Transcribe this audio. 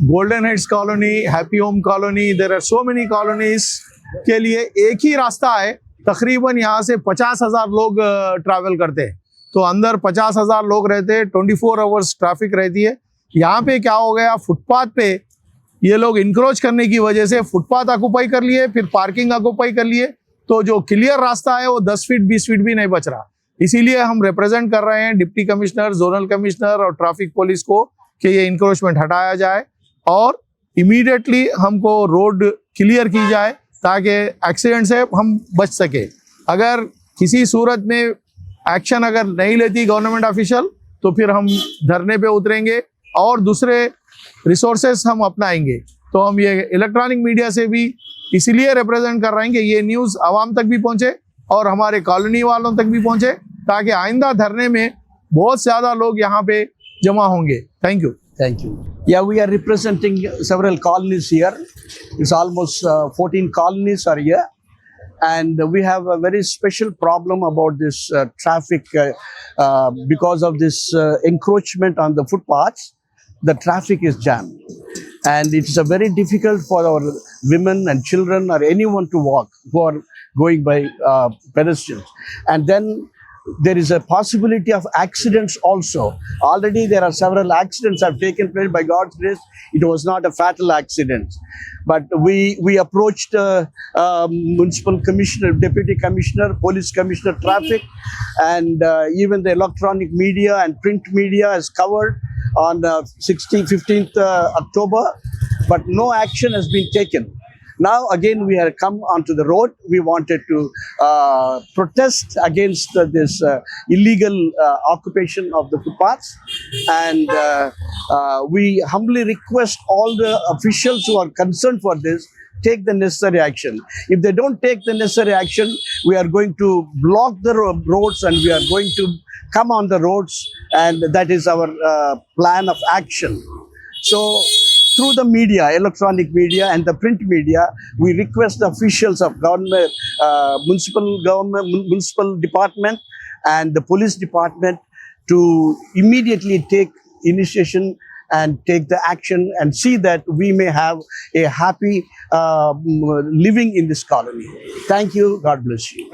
Golden heads colony, happy home colony, there are so many colonies के लिए एक ही रास्ता है। तकरीबन यहाँ से 50,000 लोग ट्रैवल करते हैं, तो अंदर 50,000 लोग रहते हैं, 24 आवर्स ट्रैफिक रहती है। यहाँ पे क्या हो गया, फुटपाथ पे ये लोग इंक्रोच करने की वजह से फुटपाथ ऑक्युपाई कर लिए, फिर पार्किंग ऑक्युपाई कर लिए, तो जो क्लियर रास्ता है वो 10 फीट 20 फीट भी नहीं बच रहा। इसीलिए हम रिप्रेजेंट कर रहे हैं डिप्टी कमिश्नर, जोनल कमिश्नर और ट्रैफिक पुलिस को कि ये इंक्रोचमेंट हटाया जाए और इमीडिएटली हमको रोड क्लियर की जाए ताकि एक्सीडेंट से हम बच सके। अगर किसी सूरत में एक्शन अगर नहीं लेती गवर्नमेंट ऑफिशियल तो फिर हम धरने पे उतरेंगे और दूसरे रिसोर्सेस हम अपनाएंगे। तो हम ये इलेक्ट्रॉनिक मीडिया से भी इसलिए रिप्रेजेंट कर रहे हैं कि ये न्यूज़ आवाम तक भी पहुंचे और हमारे कॉलोनी वालों तक भी पहुंचे, ताकि आइंदा धरने में बहुत ज़्यादा लोग यहाँ पे जमा होंगे। Thank you. Thank you. Yeah, we are representing several colonies here. It's almost 14 colonies are here. And we have a very special problem about this traffic because of this encroachment on the footpaths. The traffic is jammed. And it's a very difficult for our women and children or anyone to walk who are going by pedestrians. And then there is a possibility of accidents also. Already there are several accidents have taken place. By God's grace, it was not a fatal accident. But we approached municipal commissioner, deputy commissioner, police commissioner, traffic, and even the electronic media and print media has covered on 15th October, but no action has been taken. Now again we have come onto the road. We wanted to protest against this illegal occupation of the footpaths, and we humbly request all the officials who are concerned for this, take the necessary action. If they don't take the necessary action, we are going to block the roads and we are going to come on the roads, and that is our plan of action. So through the media, electronic media and the print media, we request the officials of government, municipal department and the police department to immediately take initiation and take the action and see that we may have a happy living in this colony. Thank you. God bless you.